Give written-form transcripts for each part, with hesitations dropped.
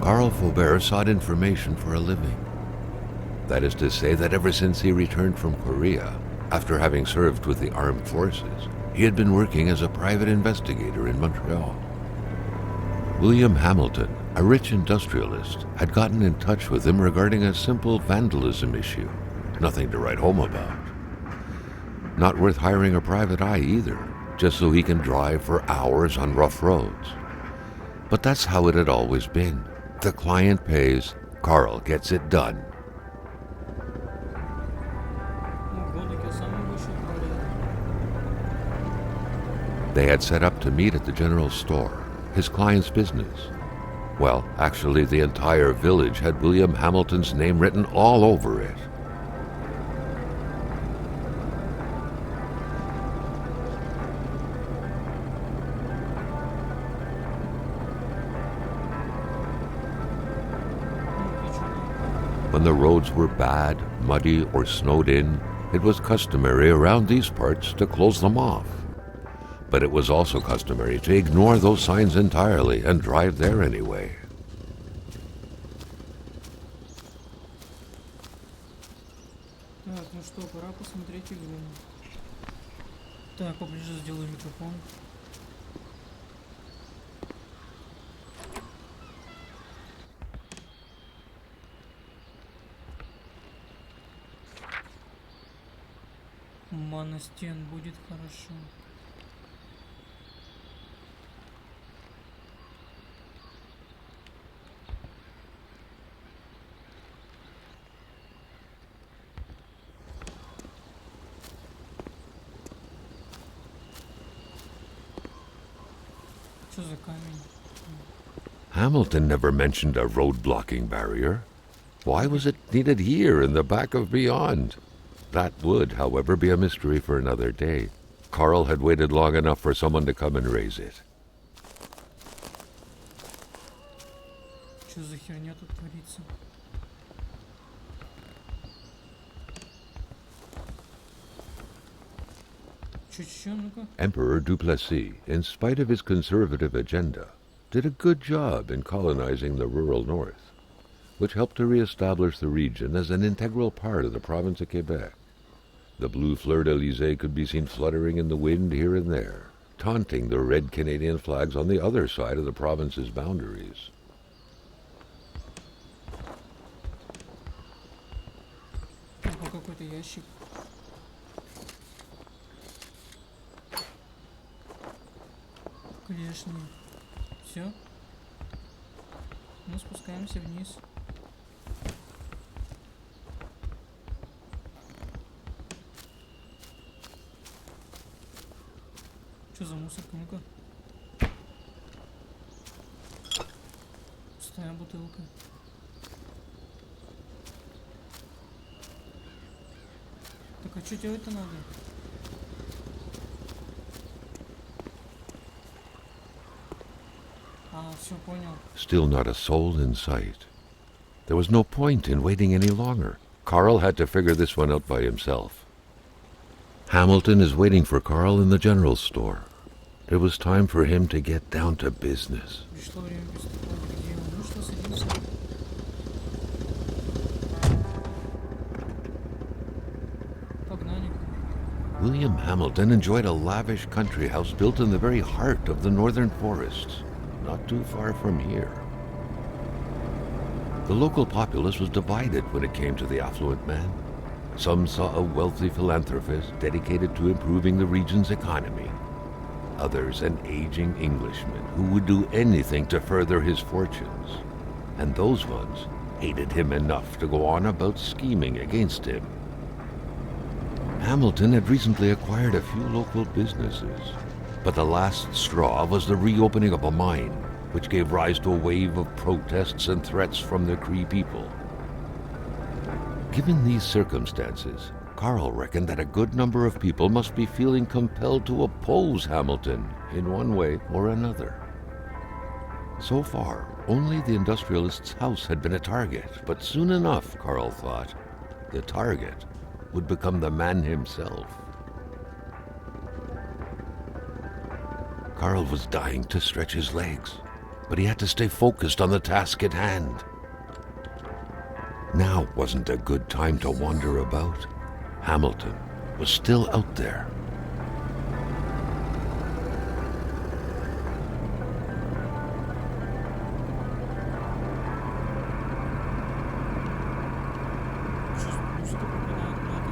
Carl Faubert sought information for a living. That is to say that ever since he returned from Korea, after having served with the armed forces, he had been working as a private investigator in Montreal. William Hamilton, a rich industrialist, had gotten in touch with him regarding a simple vandalism issue. Nothing to write home about. Not worth hiring a private eye either, just so he can drive for hours on rough roads. But that's how it had always been. The client pays, Carl gets it done. They had set up to meet at the general store, his client's business. Well, actually, the entire village had William Hamilton's name written all over it. When the roads were bad, muddy, or snowed in, it was customary around these parts to close them off. But it was also customary to ignore those signs entirely and drive there anyway. Так, ну что, пора посмотреть игру. Так, поближе сделаю микрофон. Мана стен будет хорошо. Что за камень? Hamilton never mentioned a road-blocking barrier. Why was it needed here in the back of Beyond? That would, however, be a mystery for another day. Carl had waited long enough for someone to come and raise it. Что за херня тут творится? Чё, ну-ка? Emperor Duplessis, in spite of his conservative agenda, did a good job in colonizing the rural north, which helped to re-establish the region as an integral part of the province of Quebec. The blue fleur-de-lys could be seen fluttering in the wind here and there, taunting the red Canadian flags on the other side of the province's boundaries. Какой-то ящик. Клешни. Все. Мы спускаемся вниз. Что за мусорка? Ну-ка. Пустая бутылка. Так а что делать-то надо? А, все понял. Still not a soul in sight. There was no point in waiting any longer. Carl had to figure this one out by himself. Hamilton is waiting for Carl in the general store. It was time for him to get down to business. Пришло время приступать к делу. Ну что, садимся. Погнали. William Hamilton enjoyed a lavish country house built in the very heart of the northern forests, not too far from here. The local populace was divided when it came to the affluent man. Some saw a wealthy philanthropist dedicated to improving the region's economy. Others an aging Englishman who would do anything to further his fortunes. And those ones hated him enough to go on about scheming against him. Hamilton had recently acquired a few local businesses, but the last straw was the reopening of a mine, which gave rise to a wave of protests and threats from the Cree people. Given these circumstances, Carl reckoned that a good number of people must be feeling compelled to oppose Hamilton in one way or another. So far, only the industrialist's house had been a target, but soon enough, Carl thought, the target would become the man himself. Carl was dying to stretch his legs. but he had to stay focused on the task at hand. Now wasn't a good time to wander about. Hamilton was still out there. Сейчас музыка попадает куда-то.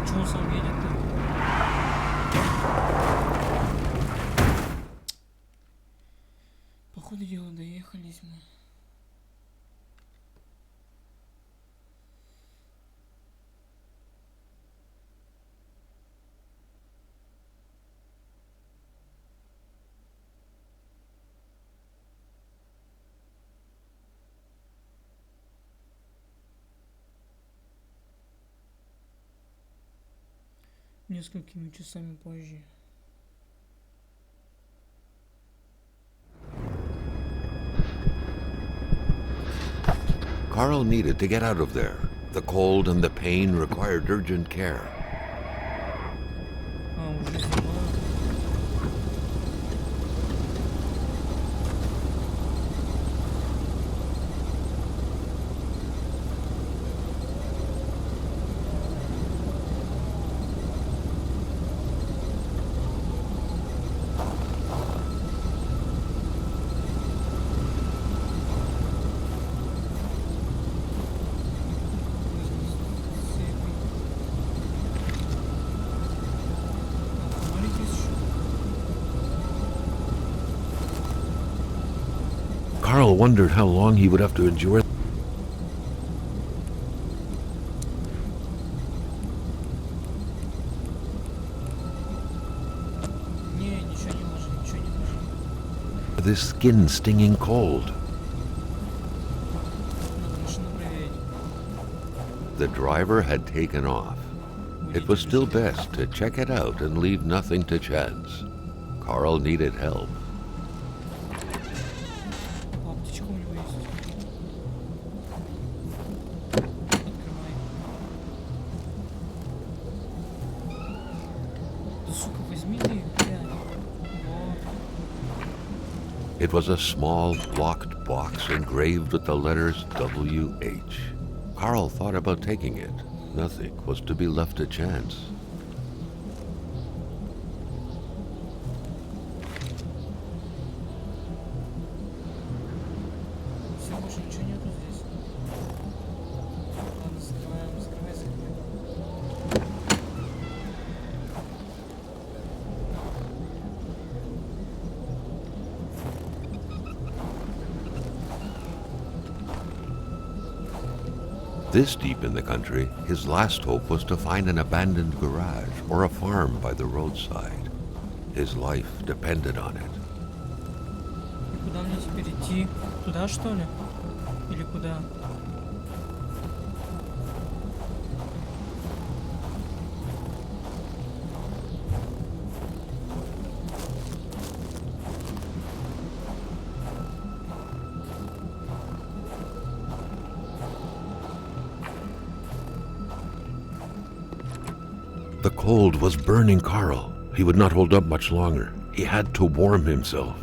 Чего он сам едет-то? По ходу дела доехались мы. Несколькими часами позже. Carl needed to get out of there. The cold and the pain required urgent care. Уже снимаю. Carl wondered how long he would have to endure. This skin-stinging cold. The driver had taken off. It was still best to check it out and leave nothing to chance. Carl needed help. Аптечка у него есть. Открывай. Да сука, возьми ты, блядь. Вот. It was a small, locked box engraved with the letters W.H. Carl thought about taking it. Nothing was to be left to chance. Все, больше ничего нету здесь. Ладно, закрываем, закрывай, закрывай. This deep in the country, his last hope was to find an abandoned garage or a farm by the roadside. His life depended on it. И куда мне теперь идти? Туда, что ли? Или куда? The cold was burning Carl. He would not hold up much longer. He had to warm himself.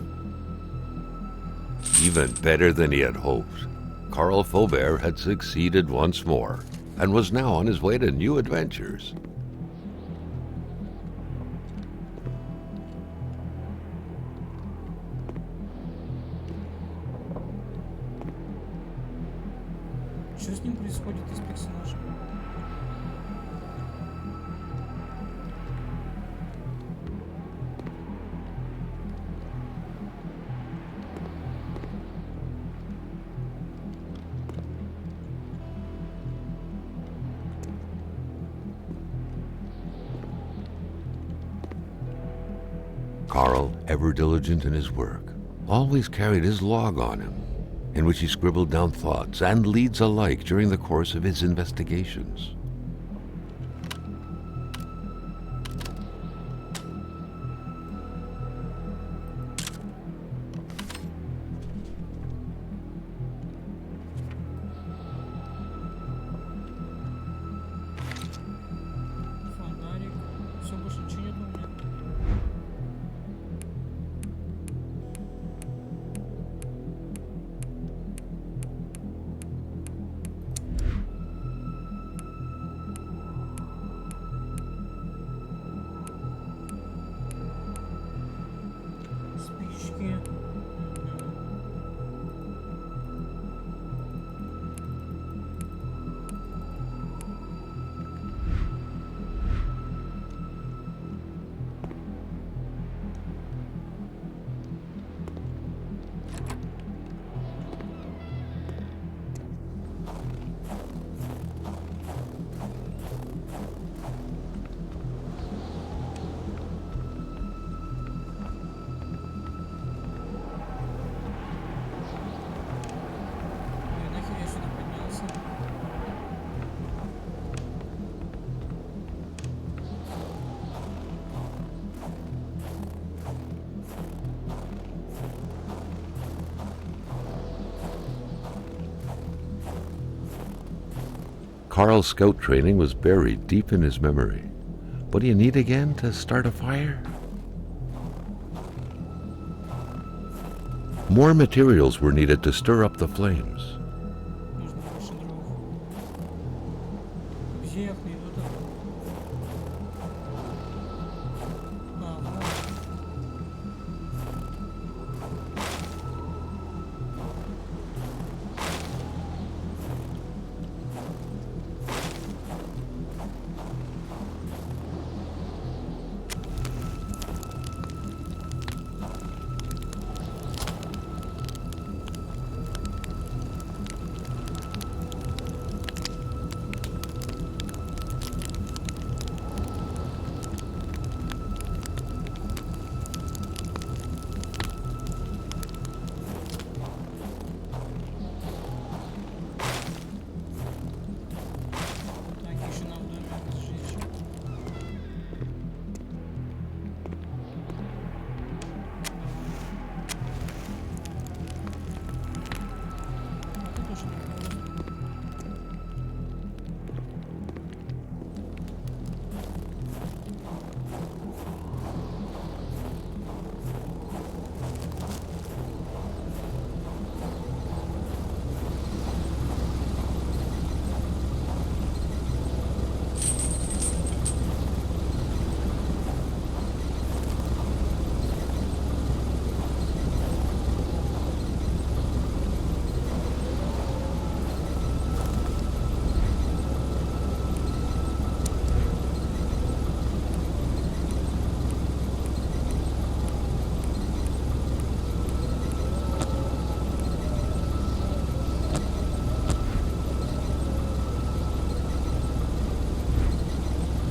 Even better than he had hoped, Carl Faubert had succeeded once more and was now on his way to new adventures. Что с ним происходит из персонажа? Carl, ever diligent in his work, always carried his log on him, in which he scribbled down thoughts and leads alike during the course of his investigations. Фонарик. Все, больше ничего нет у меня. Carl's scout training was buried deep in his memory. What do you need again to start a fire? More materials were needed to stir up the flames. Нужно больше дров. Где я их найду-то? А, вот. Так, тишина в доме сжечь. Это тоже не просто.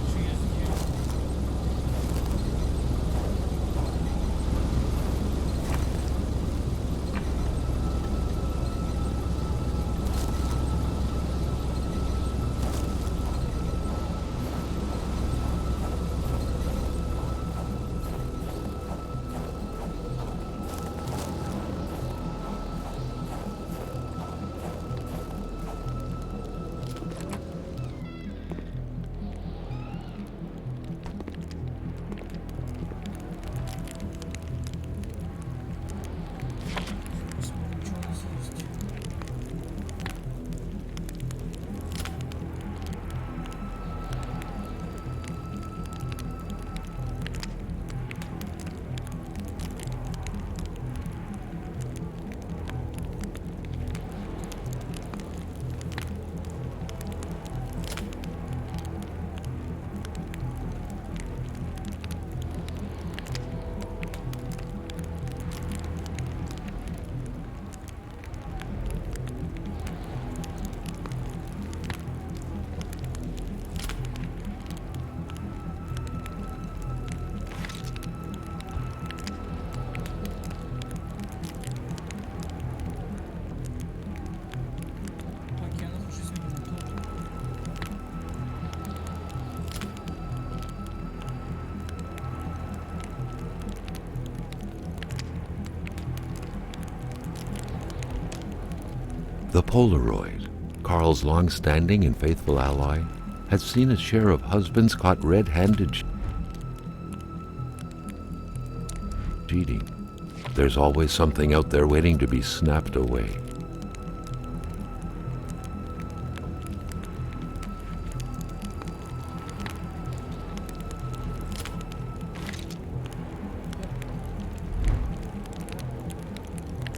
Что я сделал? Посмотрим, что у нас есть. Так, я нахожусь именно тут. The Polaroid, Carl's long-standing and faithful ally, had seen its share of husbands caught red-handed cheating. There's always something out there waiting to be snapped away. Это я уже видел.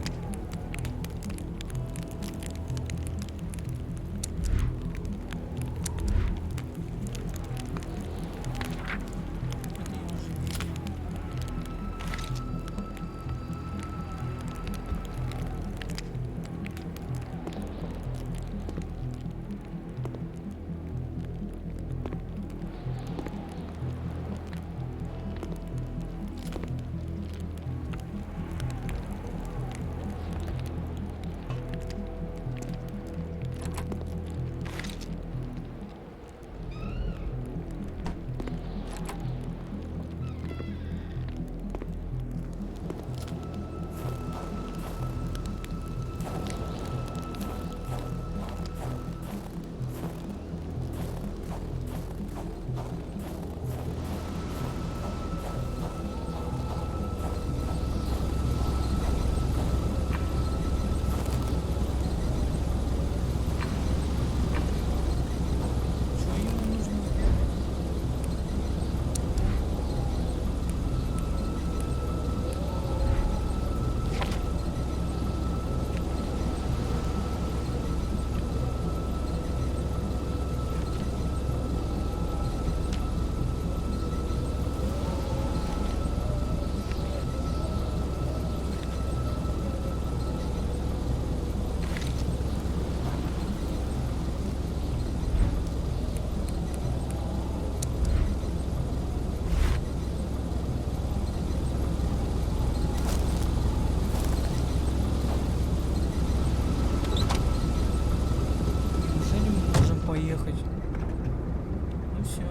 Все.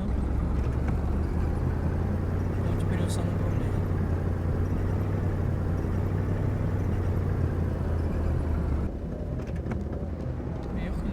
Ну, теперь он сам управляет. Поехали.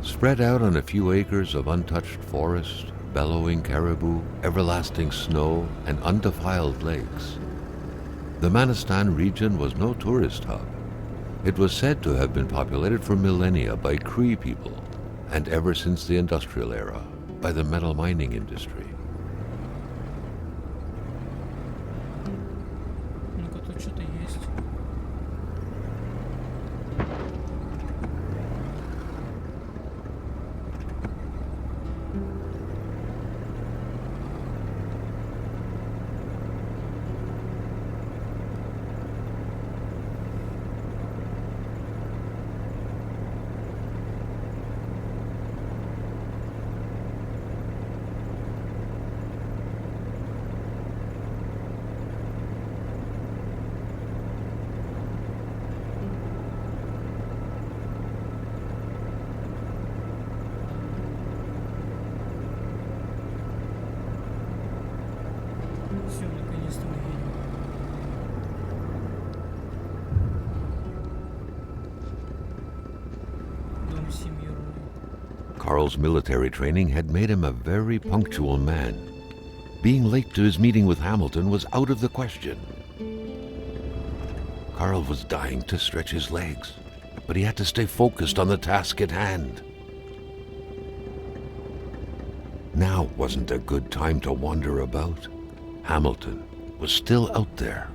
Spread out on a few acres of untouched forest, bellowing caribou, everlasting snow, and undefiled lakes, the Manistan region was no tourist hub. It was said to have been populated for millennia by Cree people, and ever since the industrial era, by the metal mining industry. Ну-ка, тут что-то есть. Все, наконец-то мы едем. Дом семьи Роли. Carl's military training had made him a very punctual man. Being late to his meeting with Hamilton was out of the question. Carl was dying to stretch his legs, but he had to stay focused on the task at hand. Now wasn't a good time to wander about. Hamilton was still out there.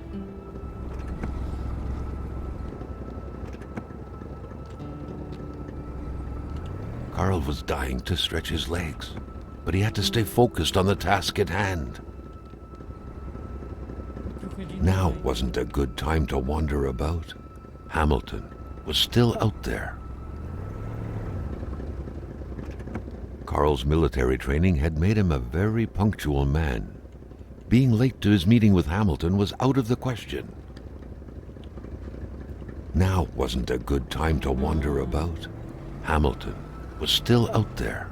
Carl was dying to stretch his legs, but he had to stay focused on the task at hand. Now wasn't a good time to wander about. Hamilton was still out there. Carl's military training had made him a very punctual man. Being late to his meeting with Hamilton was out of the question. Now wasn't a good time to wander about. Hamilton was still out there.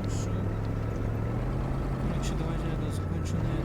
Хорошо. Короче, давайте это закончим на